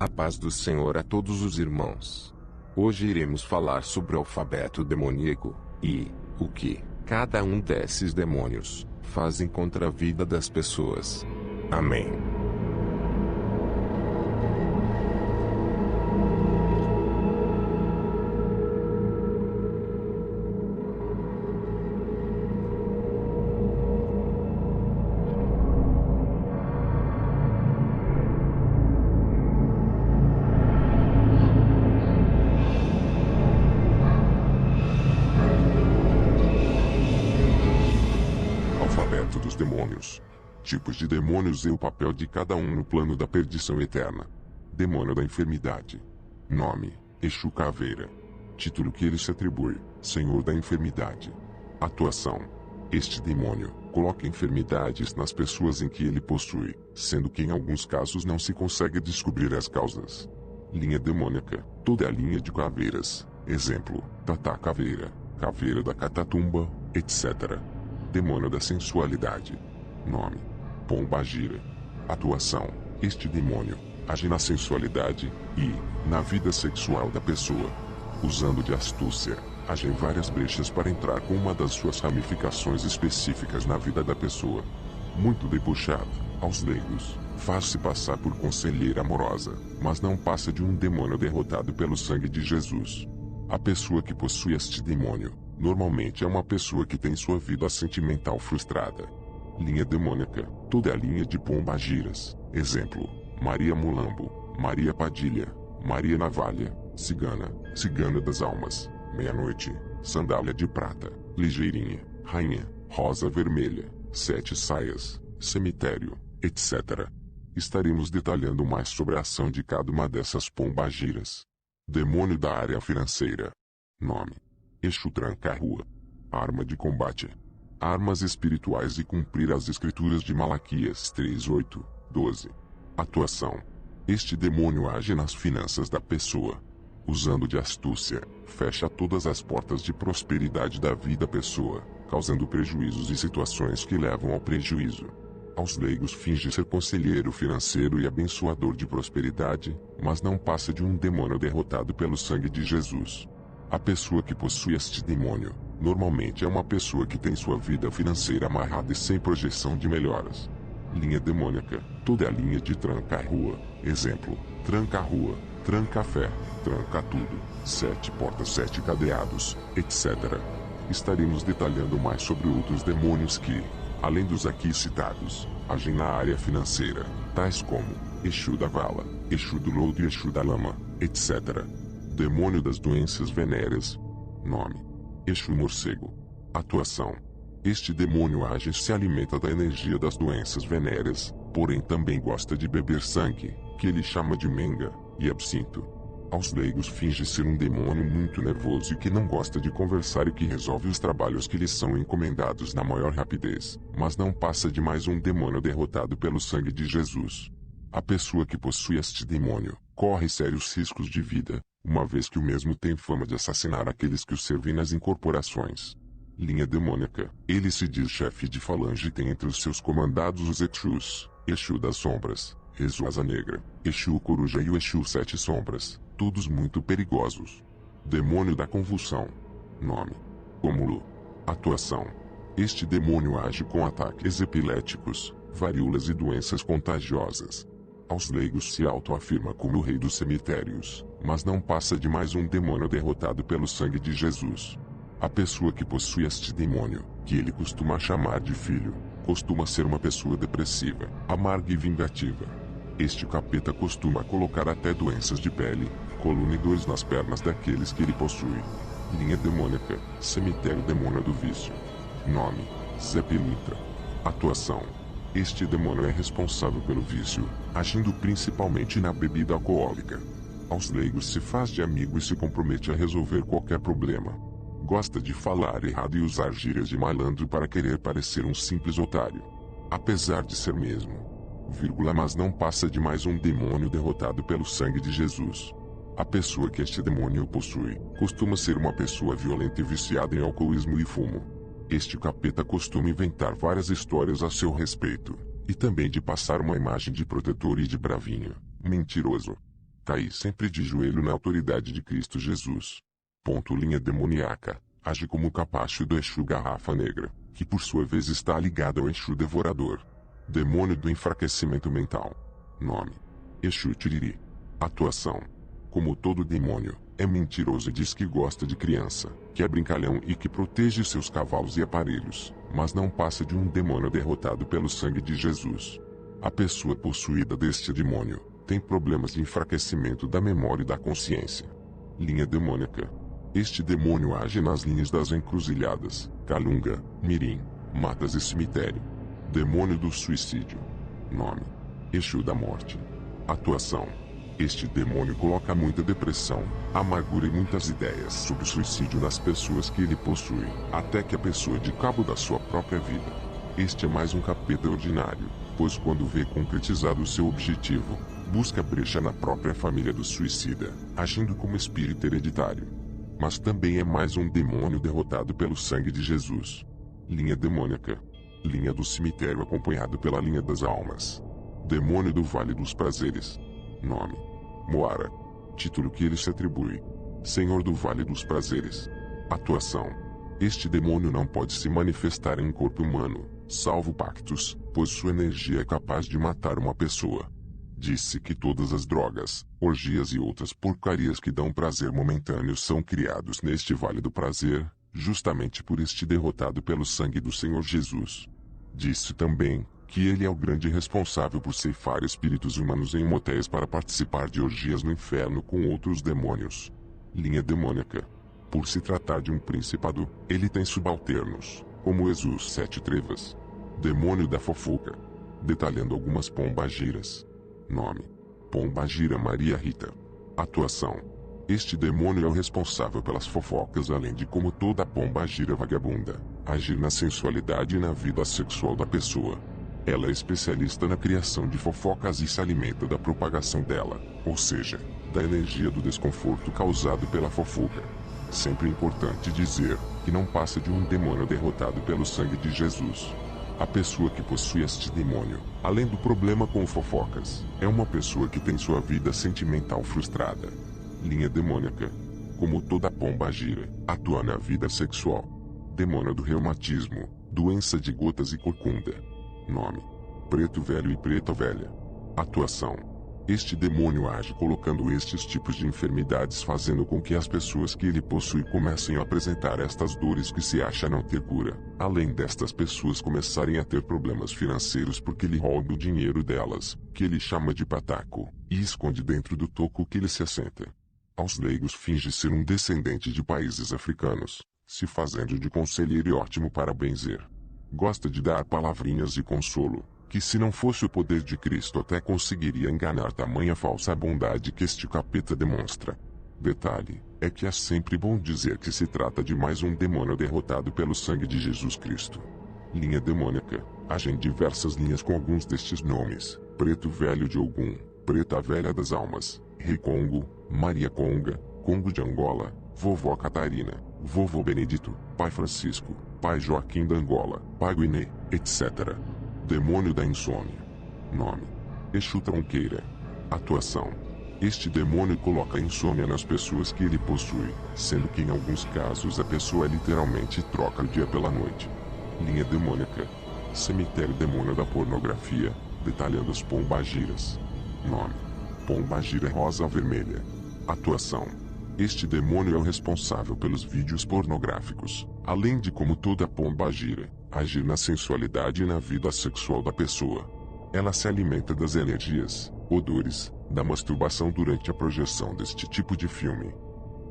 A paz do Senhor a todos os irmãos. Hoje iremos falar sobre o alfabeto demoníaco, e o que cada um desses demônios fazem contra a vida das pessoas. Amém. Alfabeto dos demônios. Tipos de demônios e o papel de cada um no plano da perdição eterna. Demônio da enfermidade. Nome: Exu Caveira. Título que ele se atribui: Senhor da enfermidade. Atuação: este demônio coloca enfermidades nas pessoas em que ele possui, sendo que em alguns casos não se consegue descobrir as causas. Linha demoníaca: toda a linha de caveiras. Exemplo: Tata Caveira, Caveira da Catatumba, etc. Demônio da sensualidade. Nome: Pombagira. Atuação: este demônio age na sensualidade e na vida sexual da pessoa. Usando de astúcia, age em várias brechas para entrar com uma das suas ramificações específicas na vida da pessoa. Muito debochada, aos leigos, faz-se passar por conselheira amorosa, mas não passa de um demônio derrotado pelo sangue de Jesus. A pessoa que possui este demônio normalmente é uma pessoa que tem sua vida sentimental frustrada. Linha demoníaca: toda a linha de pombagiras. Exemplo: Maria Mulambo, Maria Padilha, Maria Navalha, Cigana, Cigana das Almas, Meia-Noite, Sandália de Prata, Ligeirinha, Rainha, Rosa Vermelha, Sete Saias, Cemitério, etc. Estaremos detalhando mais sobre a ação de cada uma dessas pombagiras. Demônio da área financeira. Nome: Exu Tranca-Rua. Arma de combate: armas espirituais e cumprir as escrituras de Malaquias 3:8, 12. Atuação: este demônio age nas finanças da pessoa. Usando de astúcia, fecha todas as portas de prosperidade da vida da pessoa, causando prejuízos e situações que levam ao prejuízo. Aos leigos finge ser conselheiro financeiro e abençoador de prosperidade, mas não passa de um demônio derrotado pelo sangue de Jesus. A pessoa que possui este demônio normalmente é uma pessoa que tem sua vida financeira amarrada e sem projeção de melhoras. Linha demoníaca: toda a linha de tranca-rua. Exemplo: tranca-rua, tranca-fé, tranca-tudo, 7 portas, 7 cadeados, etc. Estaremos detalhando mais sobre outros demônios que, além dos aqui citados, agem na área financeira, tais como Exu da Vala, Exu do Lodo e Exu da Lama, etc. Demônio das doenças venéreas. Nome: Exu Morcego. Atuação: este demônio age e se alimenta da energia das doenças venéreas, porém também gosta de beber sangue, que ele chama de menga, e absinto. Aos leigos finge ser um demônio muito nervoso e que não gosta de conversar e que resolve os trabalhos que lhe são encomendados na maior rapidez, mas não passa de mais um demônio derrotado pelo sangue de Jesus. A pessoa que possui este demônio corre sérios riscos de vida, uma vez que o mesmo tem fama de assassinar aqueles que o servem nas incorporações. Linha demoníaca: ele se diz chefe de falange e tem entre os seus comandados os Exus: Exu das Sombras, Exu Asa Negra, Exu Coruja e o Exu Sete Sombras, todos muito perigosos. Demônio da convulsão. Nome: Cômulo. Atuação: este demônio age com ataques epiléticos, varíolas e doenças contagiosas. Aos leigos se autoafirma como o rei dos cemitérios, mas não passa de mais um demônio derrotado pelo sangue de Jesus. A pessoa que possui este demônio, que ele costuma chamar de filho, costuma ser uma pessoa depressiva, amarga e vingativa. Este capeta costuma colocar até doenças de pele, coluna e dores nas pernas daqueles que ele possui. Linha demoníaca: cemitério demônio do vício. Nome: Zé Pilintra. Atuação: este demônio é responsável pelo vício, agindo principalmente na bebida alcoólica. Aos leigos se faz de amigo e se compromete a resolver qualquer problema. Gosta de falar errado e usar gírias de malandro para querer parecer um simples otário. Apesar de ser mesmo, mas não passa de mais um demônio derrotado pelo sangue de Jesus. A pessoa que este demônio possui costuma ser uma pessoa violenta e viciada em alcoolismo e fumo. Este capeta costuma inventar várias histórias a seu respeito, e também de passar uma imagem de protetor e de bravinho, mentiroso. Caí sempre de joelho na autoridade de Cristo Jesus. Ponto. Linha demoníaca. Age como o capacho do Exu Garrafa Negra, que por sua vez está ligado ao Exu Devorador. Demônio do enfraquecimento mental. Nome: Exu Tiriri. Atuação: como todo demônio, é mentiroso e diz que gosta de criança, que é brincalhão e que protege seus cavalos e aparelhos, mas não passa de um demônio derrotado pelo sangue de Jesus. A pessoa possuída deste demônio tem problemas de enfraquecimento da memória e da consciência. Linha demônica. Este demônio age nas linhas das encruzilhadas, Calunga, Mirim, Matas e Cemitério. Demônio do suicídio. Nome: Exu da Morte. Atuação: este demônio coloca muita depressão, amargura e muitas ideias sobre suicídio nas pessoas que ele possui, até que a pessoa dê cabo da sua própria vida. Este é mais um capeta ordinário, pois quando vê concretizado o seu objetivo, busca brecha na própria família do suicida, agindo como espírito hereditário. Mas também é mais um demônio derrotado pelo sangue de Jesus. Linha demônica. Linha do cemitério acompanhado pela linha das almas. Demônio do Vale dos Prazeres. Nome: Moara. Título que ele se atribui: Senhor do Vale dos Prazeres. Atuação: este demônio não pode se manifestar em um corpo humano, salvo pactos, pois sua energia é capaz de matar uma pessoa. Disse que todas as drogas, orgias e outras porcarias que dão prazer momentâneo são criados neste Vale do Prazer, justamente por este derrotado pelo sangue do Senhor Jesus. Disse também que ele é o grande responsável por ceifar espíritos humanos em motéis para participar de orgias no inferno com outros demônios. Linha demônica. Por se tratar de um principado, ele tem subalternos, como Jesus Sete Trevas. Demônio da fofoca. Detalhando algumas pombagiras. Nome: Pombagira Maria Rita. Atuação: este demônio é o responsável pelas fofocas, além de, como toda pombagira vagabunda, agir na sensualidade e na vida sexual da pessoa. Ela é especialista na criação de fofocas e se alimenta da propagação dela, ou seja, da energia do desconforto causado pela fofoca. Sempre importante dizer que não passa de um demônio derrotado pelo sangue de Jesus. A pessoa que possui este demônio, além do problema com fofocas, é uma pessoa que tem sua vida sentimental frustrada. Linha demônica. Como toda pombagira, atua na vida sexual. Demônio do reumatismo, doença de gotas e corcunda. Nome: Preto Velho e Preta Velha. Atuação: este demônio age colocando estes tipos de enfermidades, fazendo com que as pessoas que ele possui comecem a apresentar estas dores que se acha não ter cura, além destas pessoas começarem a ter problemas financeiros porque ele rouba o dinheiro delas, que ele chama de pataco, e esconde dentro do toco que ele se assenta. Aos leigos finge ser um descendente de países africanos, se fazendo de conselheiro e ótimo para benzer. Gosta de dar palavrinhas de consolo, que se não fosse o poder de Cristo até conseguiria enganar tamanha falsa bondade que este capeta demonstra. Detalhe, é que é sempre bom dizer que se trata de mais um demônio derrotado pelo sangue de Jesus Cristo. Linha demônica. Age em diversas linhas com alguns destes nomes: Preto Velho de Ogum, Preta Velha das Almas, Rei Congo, Maria Conga, Congo de Angola, Vovó Catarina, Vovô Benedito, Pai Francisco, Pai Joaquim da Angola, Pai Guiné, etc. Demônio da insônia. Nome: Exu Tronqueira. Atuação: este demônio coloca insônia nas pessoas que ele possui, sendo que em alguns casos a pessoa literalmente troca o dia pela noite. Linha demônica. Cemitério demônio da pornografia, detalhando as pombagiras. Nome: Pombagira Rosa Vermelha. Atuação: este demônio é o responsável pelos vídeos pornográficos, além de, como toda pombagira, agir na sensualidade e na vida sexual da pessoa. Ela se alimenta das energias, odores, da masturbação durante a projeção deste tipo de filme.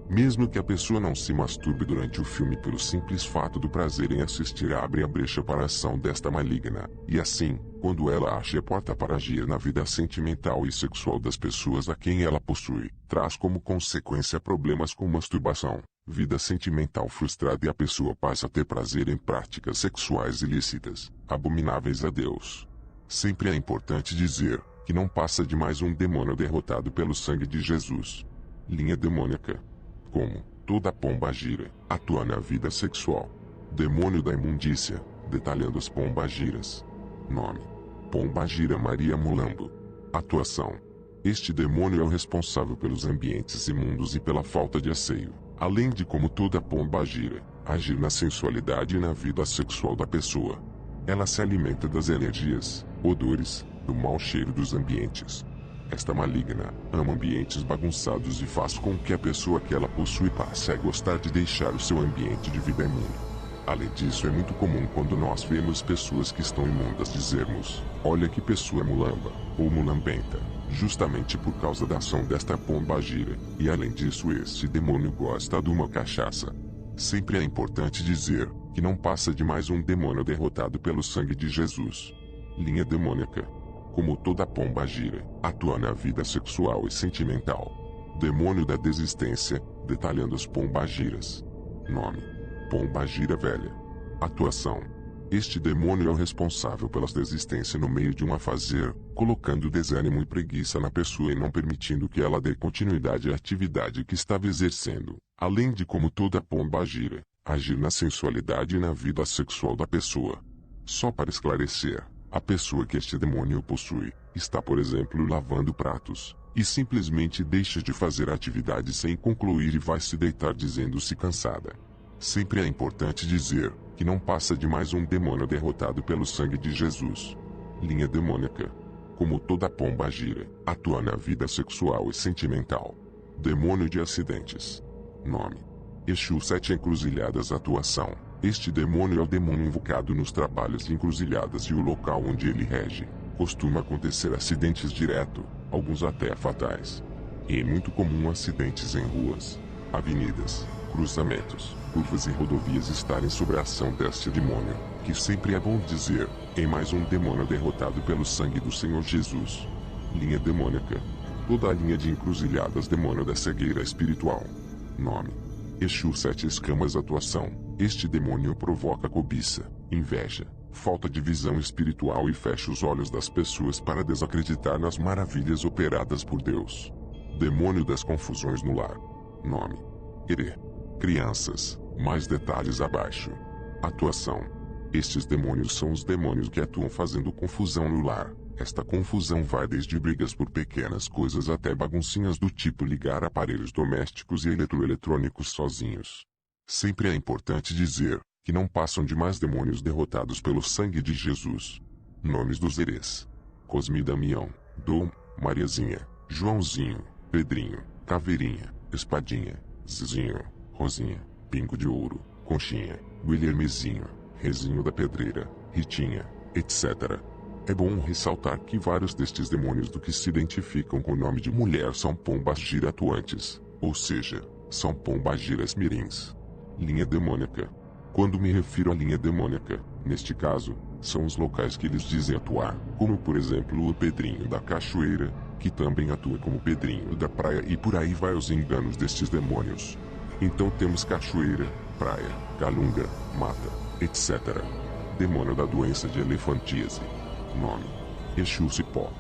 Mesmo que a pessoa não se masturbe durante o filme, pelo simples fato do prazer em assistir abre a brecha para a ação desta maligna, e assim, quando ela acha a porta para agir na vida sentimental e sexual das pessoas a quem ela possui, traz como consequência problemas com masturbação, vida sentimental frustrada, e a pessoa passa a ter prazer em práticas sexuais ilícitas, abomináveis a Deus. Sempre é importante dizer que não passa de mais um demônio derrotado pelo sangue de Jesus. Linha demônica. Como toda pombagira, atua na vida sexual. Demônio da imundícia, detalhando as pombagiras. Nome: Pombagira Maria Mulambo. Atuação: Este demônio é o responsável pelos ambientes imundos e pela falta de asseio, além de, como toda pomba gira, agir na sensualidade e na vida sexual da pessoa. Ela se alimenta das energias, odores, do mau cheiro dos ambientes. Esta maligna ama ambientes bagunçados e faz com que a pessoa que ela possui passe a gostar de deixar o seu ambiente de vida imundo. Além disso, é muito comum quando nós vemos pessoas que estão imundas dizermos: olha que pessoa mulamba, ou mulambenta, justamente por causa da ação desta pomba gira, e além disso este demônio gosta de uma cachaça. Sempre é importante dizer que não passa de mais um demônio derrotado pelo sangue de Jesus. Linha demônica. Como toda pomba gira, atua na vida sexual e sentimental. Demônio da desistência, detalhando as pombagiras. Nome: pombagira velha. Atuação: este demônio é o responsável pela desistência no meio de um afazer, colocando desânimo e preguiça na pessoa e não permitindo que ela dê continuidade à atividade que estava exercendo, além de, como toda pombagira, agir na sensualidade e na vida sexual da pessoa. Só para esclarecer, a pessoa que este demônio possui, está, por exemplo, lavando pratos, e simplesmente deixa de fazer a atividade sem concluir e vai se deitar dizendo-se cansada. Sempre é importante dizer que não passa de mais um demônio derrotado pelo sangue de Jesus. Linha demônica. Como toda pomba gira, atua na vida sexual e sentimental. Demônio de acidentes. Nome: Exu 7 Encruzilhadas. Atuação: este demônio é o demônio invocado nos trabalhos de encruzilhadas e o local onde ele rege. Costuma acontecer acidentes direto, alguns até fatais. E é muito comum acidentes em ruas, avenidas, cruzamentos, curvas e rodovias estarem sob a ação deste demônio, que sempre é bom dizer, em mais um demônio derrotado pelo sangue do Senhor Jesus. Linha demônica. Toda a linha de encruzilhadas. Demônio da cegueira espiritual. Nome: Exu 7 Escamas. Atuação: este demônio provoca cobiça, inveja, falta de visão espiritual e fecha os olhos das pessoas para desacreditar nas maravilhas operadas por Deus. Demônio das confusões no lar. Nome: Ere. Crianças. Mais detalhes abaixo. Atuação: estes demônios são os demônios que atuam fazendo confusão no lar. Esta confusão vai desde brigas por pequenas coisas até baguncinhas do tipo ligar aparelhos domésticos e eletroeletrônicos sozinhos. Sempre é importante dizer que não passam de mais demônios derrotados pelo sangue de Jesus. Nomes dos Erês: Cosme e Damião, Dom, Mariazinha, Joãozinho, Pedrinho, Caveirinha, Espadinha, Zizinho, Rosinha, Pingo de Ouro, Conchinha, Guilhermezinho, Rezinho da Pedreira, Ritinha, etc. É bom ressaltar que vários destes demônios do que se identificam com o nome de mulher são pombas gira atuantes, ou seja, são pombagiras mirins. Linha demônica. Quando me refiro à linha demônica, neste caso, são os locais que eles dizem atuar, como por exemplo o Pedrinho da Cachoeira, que também atua como Pedrinho da Praia, e por aí vai os enganos destes demônios. Então temos cachoeira, praia, calunga, mata, etc. Demônio da doença de elefantíase. Nome: Exu Cipó.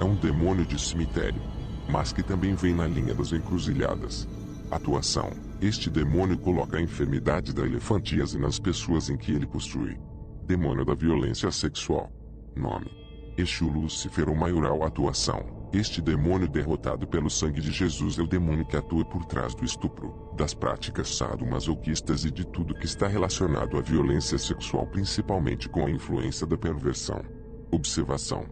É um demônio de cemitério, mas que também vem na linha das encruzilhadas. Atuação: este demônio coloca a enfermidade da elefantíase nas pessoas em que ele possui. Demônio da violência sexual. Nome: Exu Lúcifer ou Maioral. Atuação: este demônio derrotado pelo sangue de Jesus é o demônio que atua por trás do estupro, das práticas sadomasoquistas e de tudo que está relacionado à violência sexual, principalmente com a influência da perversão. Observação: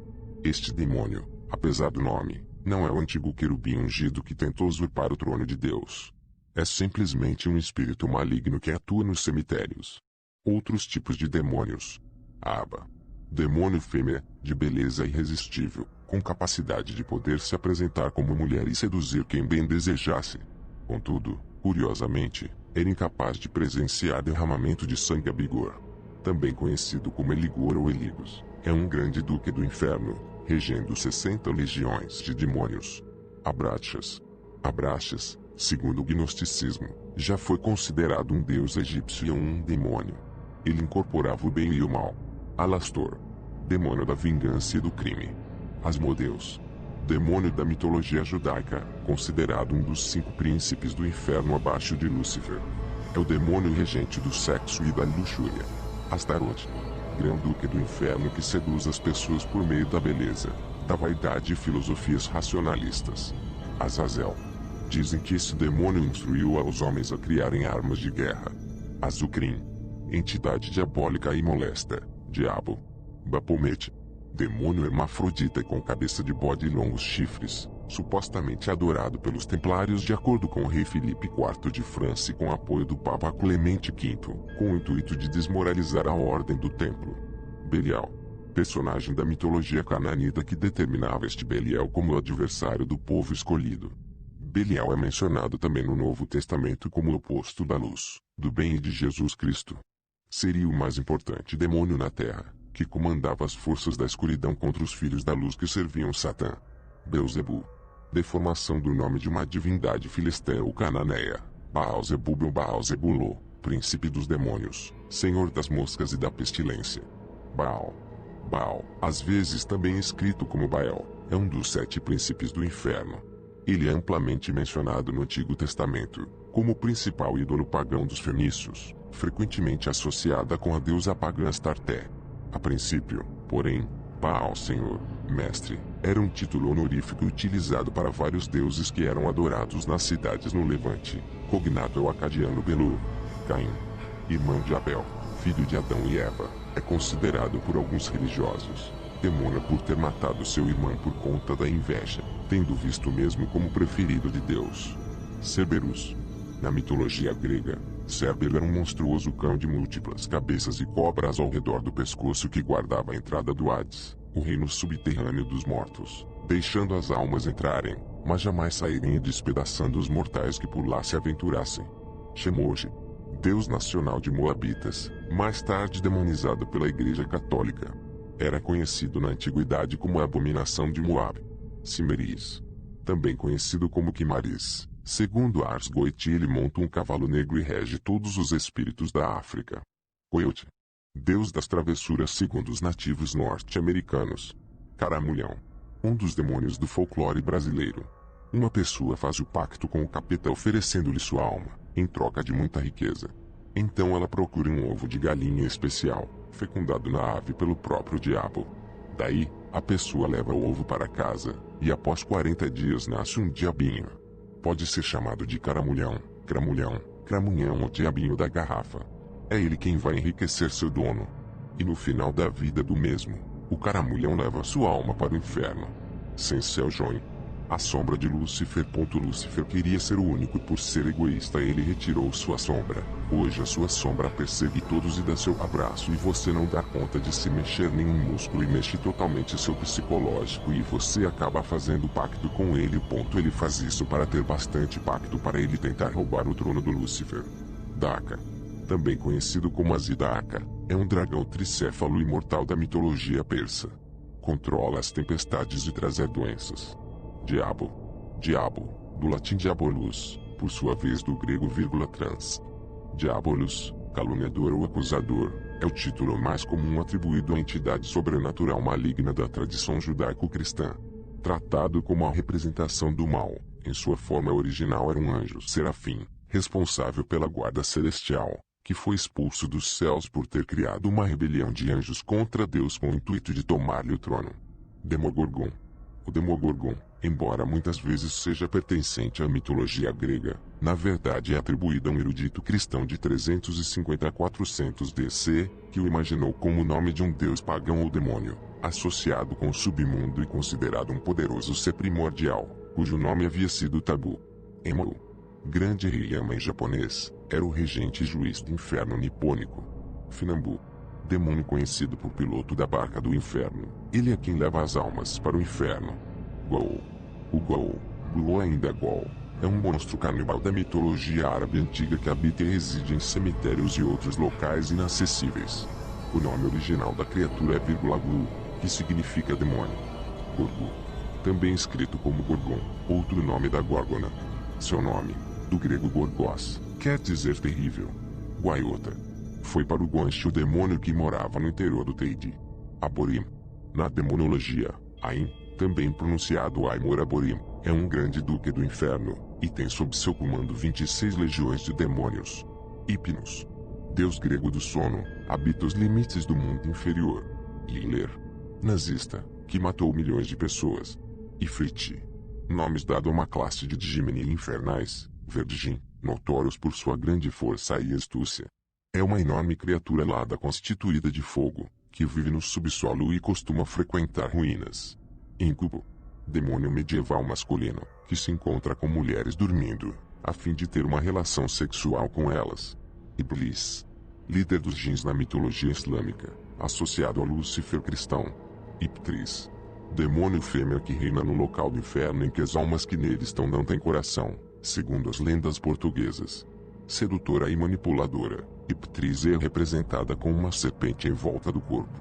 este demônio, apesar do nome, não é o antigo querubim ungido que tentou usurpar o trono de Deus. É simplesmente um espírito maligno que atua nos cemitérios. Outros tipos de demônios. Aba. Demônio fêmea, de beleza irresistível, com capacidade de poder se apresentar como mulher e seduzir quem bem desejasse. Contudo, curiosamente, era incapaz de presenciar derramamento de sangue a Bigor. Também conhecido como Eligor ou Eligos, é um grande duque do inferno, regendo 60 legiões de demônios. Abraxas. Abraxas, segundo o gnosticismo, já foi considerado um deus egípcio e um demônio. Ele incorporava o bem e o mal. Alastor. Demônio da vingança e do crime. Asmodeus. Demônio da mitologia judaica, considerado um dos 5 príncipes do inferno abaixo de Lúcifer. É o demônio regente do sexo e da luxúria. Astarote. Grão-duque do inferno que seduz as pessoas por meio da beleza. da vaidade e filosofias racionalistas. Azazel. Dizem que esse demônio instruiu aos homens a criarem armas de guerra. Azucrim. Entidade diabólica e molesta. Diabo. Baphomet. Demônio hermafrodita com cabeça de bode e longos chifres, supostamente adorado pelos templários de acordo com o rei Filipe IV de França e com apoio do Papa Clemente V, com o intuito de desmoralizar a ordem do templo. Belial. Personagem da mitologia cananita que determinava este Belial como o adversário do povo escolhido. Belial é mencionado também no Novo Testamento como o oposto da luz, do bem e de Jesus Cristo. Seria o mais importante demônio na terra, que comandava as forças da escuridão contra os filhos da luz que serviam Satã. Beelzebub. Deformação do nome de uma divindade filistéia ou cananeia. Baal-zebub ou Baal-zebulô, príncipe dos demônios, senhor das moscas e da pestilência. Baal. Baal, às vezes também escrito como Baal, é um dos 7 príncipes do inferno. Ele é amplamente mencionado no Antigo Testamento, como o principal ídolo pagão dos fenícios, frequentemente associada com a deusa pagã Astarté. A princípio, porém, Baal Senhor, Mestre, era um título honorífico utilizado para vários deuses que eram adorados nas cidades no Levante, cognado ao acadiano Belu. Caim, irmão de Abel, filho de Adão e Eva, é considerado por alguns religiosos demônio por ter matado seu irmão por conta da inveja, tendo visto mesmo como preferido de Deus. Cerberus. Na mitologia grega, Cérbero era um monstruoso cão de múltiplas cabeças e cobras ao redor do pescoço que guardava a entrada do Hades, o reino subterrâneo dos mortos, deixando as almas entrarem, mas jamais saírem e despedaçando os mortais que por lá se aventurassem. Chemosh. Deus nacional de Moabitas, mais tarde demonizado pela Igreja Católica. Era conhecido na antiguidade como a abominação de Moab. Cimeris. Também conhecido como Quimaris. Segundo Ars Goetia, ele monta um cavalo negro e rege todos os espíritos da África. Coyote. Deus das travessuras segundo os nativos norte-americanos. Caramulhão. Um dos demônios do folclore brasileiro. Uma pessoa faz o pacto com o capeta oferecendo-lhe sua alma, em troca de muita riqueza. Então ela procura um ovo de galinha especial, fecundado na ave pelo próprio diabo. Daí, a pessoa leva o ovo para casa, e após 40 dias nasce um diabinho. Pode ser chamado de caramulhão, cramulhão, cramunhão ou diabinho da garrafa. É ele quem vai enriquecer seu dono. E no final da vida do mesmo, o caramulhão leva sua alma para o inferno. Senseljoin. A sombra de Lúcifer. Lúcifer queria ser o único e por ser egoísta ele retirou sua sombra. Hoje a sua sombra persegue todos e dá seu abraço e você não dá conta de se mexer nenhum músculo e mexe totalmente seu psicológico e você acaba fazendo pacto com ele. Ele faz isso para ter bastante pacto para ele tentar roubar o trono do Lúcifer. Daka. Também conhecido como Azidaka, é um dragão tricéfalo imortal da mitologia persa. Controla as tempestades e traz doenças. Diabo. Diabo, do latim diabolus, por sua vez do grego trans. Diabolus, caluniador ou acusador, é o título mais comum atribuído à entidade sobrenatural maligna da tradição judaico-cristã. Tratado como a representação do mal, em sua forma original era um anjo serafim, responsável pela guarda celestial, que foi expulso dos céus por ter criado uma rebelião de anjos contra Deus com o intuito de tomar-lhe o trono. Demogorgon. O Demogorgon, embora muitas vezes seja pertencente à mitologia grega, na verdade é atribuído a um erudito cristão de 350 a 400 DC, que o imaginou como o nome de um deus pagão ou demônio, associado com o submundo e considerado um poderoso ser primordial, cujo nome havia sido tabu. Enma. Grande rei Yama em japonês, era o regente e juiz do inferno nipônico. Finambu. Demônio conhecido por piloto da barca do inferno, ele é quem leva as almas para o inferno. Gol. O Gol, ainda é Gol, é um monstro canibal da mitologia árabe antiga que habita e reside em cemitérios e outros locais inacessíveis. O nome original da criatura é Glu, que significa demônio. Gorgu. Também escrito como Gorgon, outro nome da Górgona. Seu nome, do grego Gorgos, quer dizer terrível. Guaiota. Foi para o Guanche o demônio que morava no interior do Teide. Aborim. Na demonologia, Ain, também pronunciado Aimor Aborim, é um grande duque do inferno, e tem sob seu comando 26 legiões de demônios. Hipnos. Deus grego do sono, habita os limites do mundo inferior. Hitler. Nazista, que matou milhões de pessoas. Ifrit. Nomes dados a uma classe de Digimini infernais, Verdigin, notórios por sua grande força e astúcia. É uma enorme criatura alada constituída de fogo, que vive no subsolo e costuma frequentar ruínas. Incubo. Demônio medieval masculino, que se encontra com mulheres dormindo, a fim de ter uma relação sexual com elas. Iblis. Líder dos jins na mitologia islâmica, associado a Lúcifer cristão. Iptris. Demônio fêmea que reina no local do inferno em que as almas que nele estão não têm coração, segundo as lendas portuguesas. Sedutora e manipuladora, Iptris é representada com uma serpente em volta do corpo.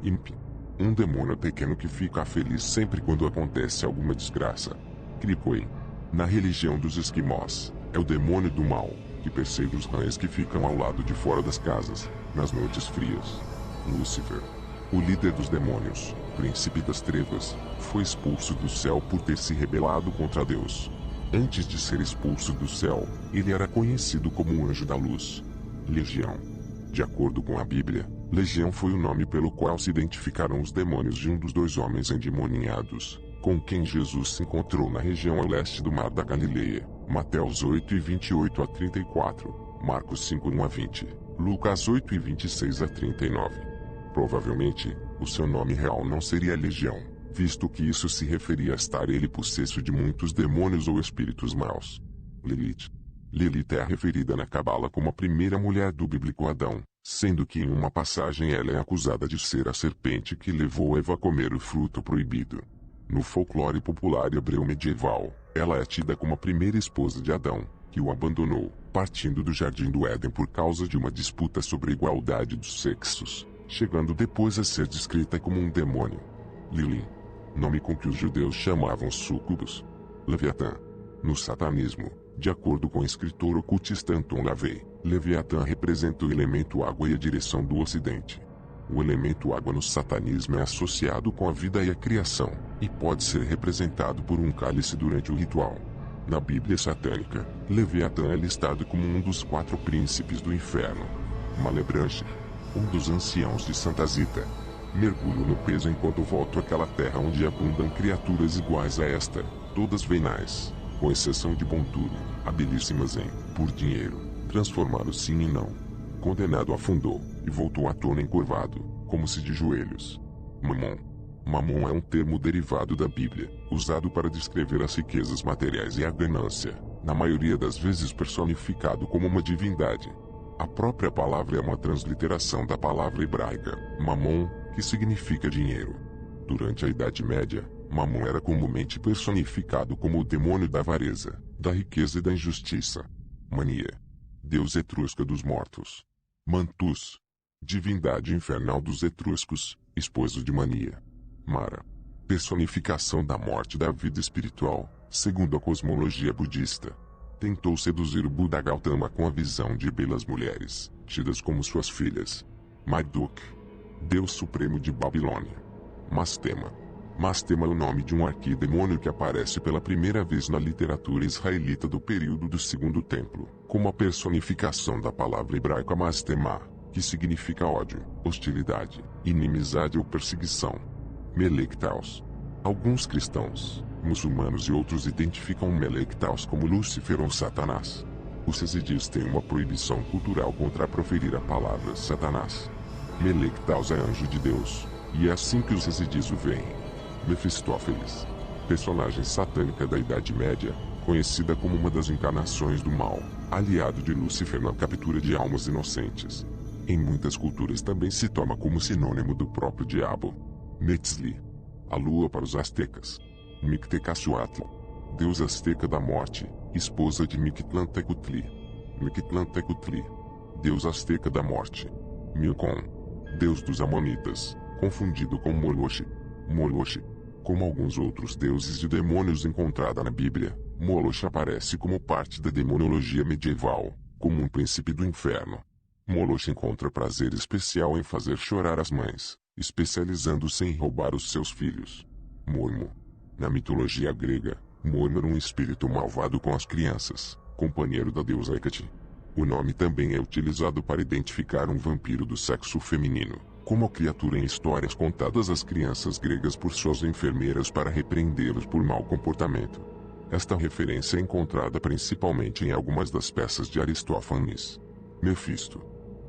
Imp. Um demônio pequeno que fica feliz sempre quando acontece alguma desgraça. Krikoi. Na religião dos esquimós, é o demônio do mal, que persegue os cães que ficam ao lado de fora das casas, nas noites frias. Lúcifer. O líder dos demônios, príncipe das trevas, foi expulso do céu por ter se rebelado contra Deus. Antes de ser expulso do céu, ele era conhecido como o anjo da luz. Legião. De acordo com a Bíblia, Legião foi o nome pelo qual se identificaram os demônios de um dos dois homens endemoniados, com quem Jesus se encontrou na região a leste do Mar da Galileia. Mateus 8:28-34, Marcos 5:1-20, Lucas 8:26-39. Provavelmente, o seu nome real não seria Legião, visto que isso se referia a estar ele possesso de muitos demônios ou espíritos maus. Lilith. Lilith é referida na Cabala como a primeira mulher do bíblico Adão, sendo que em uma passagem ela é acusada de ser a serpente que levou Eva a comer o fruto proibido. No folclore popular hebreu medieval, ela é tida como a primeira esposa de Adão, que o abandonou, partindo do jardim do Éden por causa de uma disputa sobre a igualdade dos sexos, chegando depois a ser descrita como um demônio. Lilin. Nome com que os judeus chamavam súcubos. Leviatã. No satanismo, de acordo com o escritor ocultista Anton LaVey, Leviatã representa o elemento água e a direção do ocidente. O elemento água no satanismo é associado com a vida e a criação, e pode ser representado por um cálice durante o ritual. Na Bíblia satânica, Leviatã é listado como um dos 4 príncipes do inferno. Malebranche. Um dos anciãos de Santa Zita. Mergulho no peso enquanto volto àquela terra onde abundam criaturas iguais a esta, todas venais, com exceção de Bonturo, habilíssimas em, por dinheiro, transformar o sim em não. Condenado afundou, e voltou à tona encurvado, como se de joelhos. Mamon. Mamon é um termo derivado da Bíblia, usado para descrever as riquezas materiais e a ganância, na maioria das vezes personificado como uma divindade. A própria palavra é uma transliteração da palavra hebraica, mamon, que significa dinheiro. Durante a Idade Média, Mamon era comumente personificado como o demônio da avareza, da riqueza e da injustiça. Mania. Deus etrusca dos mortos. Mantus. Divindade infernal dos etruscos, esposo de Mania. Mara. Personificação da morte e da vida espiritual, segundo a cosmologia budista. Tentou seduzir o Buda Gautama com a visão de belas mulheres, tidas como suas filhas. Marduk. Deus supremo de Babilônia. Mastema. Mastema é o nome de um arquidemônio que aparece pela primeira vez na literatura israelita do período do Segundo Templo, como a personificação da palavra hebraica Mastema, que significa ódio, hostilidade, inimizade ou perseguição. Melectaus. Alguns cristãos, muçulmanos e outros identificam Melectaus como Lúcifer ou Satanás. Os Yazidis têm uma proibição cultural contra proferir a palavra Satanás. Melectaus é anjo de Deus, e é assim que os Yazidis o veem. Mefistófeles. Personagem satânica da Idade Média, conhecida como uma das encarnações do mal, aliado de Lúcifer na captura de almas inocentes. Em muitas culturas também se toma como sinônimo do próprio diabo. Netzli. A lua para os astecas. Mictecacihuatl. Deus azteca da morte, esposa de Mictlantecutli. Mictlantecutli. Deus azteca da morte. Milcom. Deus dos amonitas, confundido com Moloch. Moloch. Como alguns outros deuses e demônios encontrada na Bíblia, Moloch aparece como parte da demonologia medieval, como um príncipe do inferno. Moloch encontra prazer especial em fazer chorar as mães, especializando-se em roubar os seus filhos. Moimo. Na mitologia grega, Moimo era um espírito malvado com as crianças, companheiro da deusa Hecate. O nome também é utilizado para identificar um vampiro do sexo feminino. como criatura em histórias contadas às crianças gregas por suas enfermeiras para repreendê-los por mau comportamento. Esta referência é encontrada principalmente em algumas das peças de Aristófanes. Mefisto.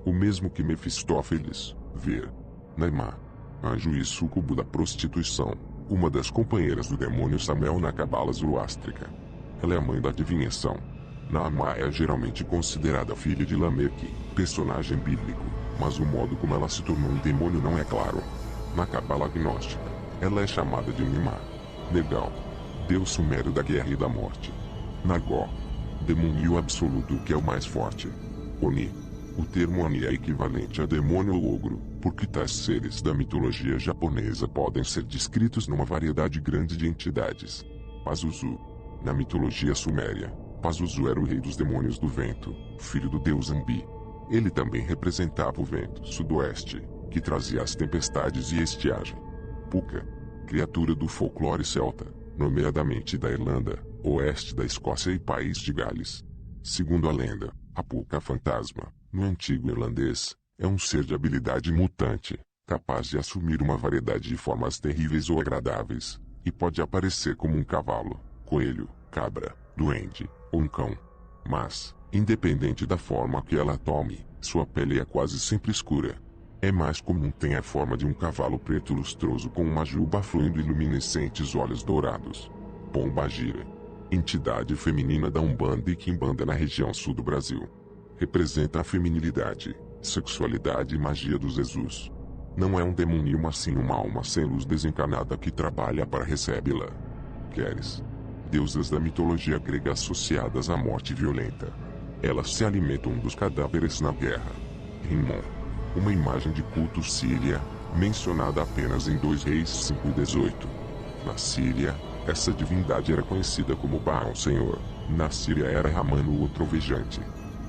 O mesmo que Mefistófeles, ver. Naimá. Anjo e súcubo da prostituição, uma das companheiras do demônio Samael na cabala zoroástrica. Ela é a mãe da adivinhação. Naamá é geralmente considerada filha de Lameque, personagem bíblico, mas o modo como ela se tornou um demônio não é claro. Na cabala gnóstica, ela é chamada de Nimá. Negal. Deus sumério da guerra e da morte. Nagó. Demônio absoluto que é o mais forte. Oni. O termo Oni é equivalente a demônio ou ogro, porque tais seres da mitologia japonesa podem ser descritos numa variedade grande de entidades. Pazuzu. Na mitologia suméria, Pazuzu era o rei dos demônios do vento, filho do deus Ambi. Ele também representava o vento sudoeste, que trazia as tempestades e estiagem. Puka. Criatura do folclore celta, nomeadamente da Irlanda, oeste da Escócia e país de Gales. Segundo a lenda, a Puka fantasma, no antigo irlandês, é um ser de habilidade mutante, capaz de assumir uma variedade de formas terríveis ou agradáveis, e pode aparecer como um cavalo, coelho, cabra, duende, ou um cão. Mas, independente da forma que ela tome, sua pele é quase sempre escura. É mais comum ter a forma de um cavalo preto lustroso com uma juba fluindo e luminescentes olhos dourados. Pombagira. Entidade feminina da Umbanda e Quimbanda na região sul do Brasil. Representa a feminilidade, sexualidade e magia dos Jesus. Não é um demônio mas sim uma alma sem luz desencarnada que trabalha para recebê-la. Queres. Deusas da mitologia grega associadas à morte violenta. Elas se alimentam dos cadáveres na guerra. Rimon. Uma imagem de culto síria, mencionada apenas em 2 Reis 5 e 18. Na Síria, essa divindade era conhecida como Baal Senhor. Na Síria era Ramano o Trovejante,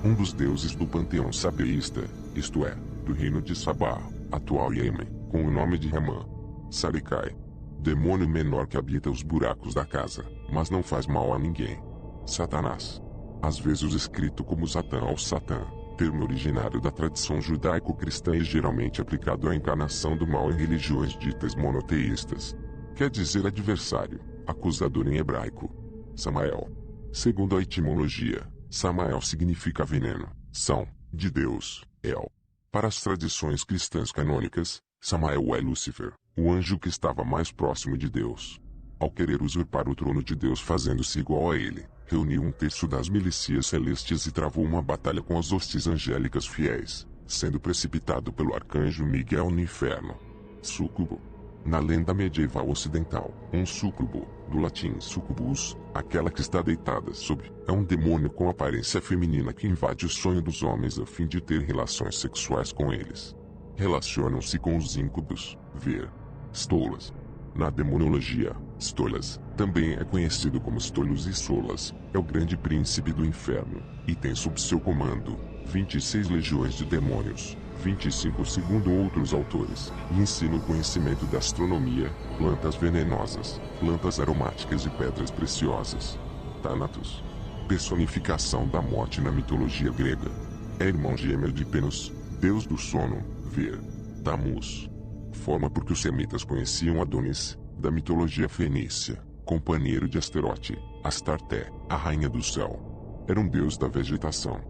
um dos deuses do panteão sabeísta, isto é, do reino de Sabá, atual Iêmen, com o nome de Ramã. Saricai. Demônio menor que habita os buracos da casa, mas não faz mal a ninguém. Satanás. Às vezes escrito como Satã ou Satã, termo originário da tradição judaico-cristã e geralmente aplicado à encarnação do mal em religiões ditas monoteístas. Quer dizer adversário, acusador em hebraico. Samael. Segundo a etimologia, Samael significa veneno, são, de Deus, El. Para as tradições cristãs canônicas, Samael é Lúcifer, o anjo que estava mais próximo de Deus. Ao querer usurpar o trono de Deus fazendo-se igual a ele, reuniu um terço das milícias celestes e travou uma batalha com as hostes angélicas fiéis, sendo precipitado pelo arcanjo Miguel no inferno. Súcubo. Na lenda medieval ocidental, um súcubo, do latim succubus, aquela que está deitada sobre, é um demônio com aparência feminina que invade o sonho dos homens a fim de ter relações sexuais com eles. Relacionam-se com os íncubos, ver. Stolas. Na demonologia, Stolas, também é conhecido como Stolos e Solas, é o grande príncipe do inferno, e tem sob seu comando 26 legiões de demônios, 25 segundo outros autores, e ensina o conhecimento da astronomia, plantas venenosas, plantas aromáticas e pedras preciosas. Thanatos. Personificação da morte na mitologia grega. É irmão gêmeo de Penos, deus do sono, ver. Tammuz. Forma porque os semitas conheciam Adonis, da mitologia fenícia, companheiro de Asterote, Astarté, a rainha do céu. Era um deus da vegetação.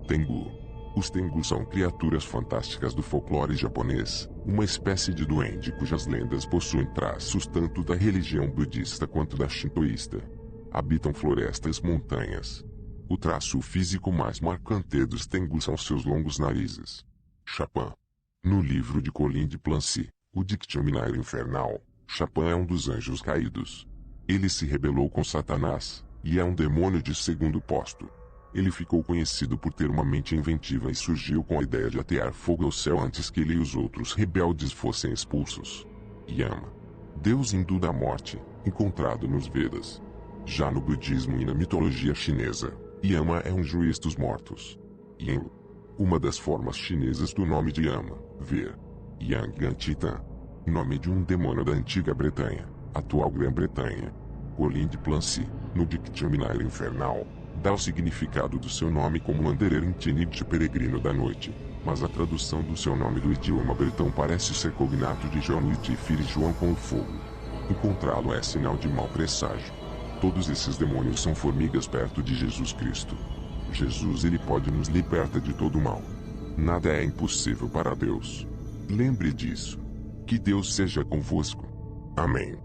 Tengu. Os Tengu são criaturas fantásticas do folclore japonês, uma espécie de duende cujas lendas possuem traços tanto da religião budista quanto da shintoísta. Habitam florestas e montanhas. O traço físico mais marcante dos Tengu são seus longos narizes. Chapin. No livro de Colin de Plancy, o Dictionário Infernal, Chapin é um dos anjos caídos. Ele se rebelou com Satanás, e é um demônio de segundo posto. Ele ficou conhecido por ter uma mente inventiva e surgiu com a ideia de atear fogo ao céu antes que ele e os outros rebeldes fossem expulsos. Yama. Deus hindu da morte, encontrado nos Vedas. Já no budismo e na mitologia chinesa, Yama é um juiz dos mortos. Yinlu. Uma das formas chinesas do nome de Yama, ver. Yang Titã. Nome de um demônio da antiga Bretanha, atual Grã-Bretanha. Colin de Plancy, no Dictionário Infernal, dá o significado do seu nome como Wanderer Intinite peregrino da noite. Mas a tradução do seu nome do idioma bretão parece ser cognato de João e Tifir e João com o fogo. Encontrá-lo é sinal de mau presságio. Todos esses demônios são formigas perto de Jesus Cristo. Jesus, ele pode nos libertar de todo o mal. Nada é impossível para Deus. Lembre disso. Que Deus seja convosco. Amém.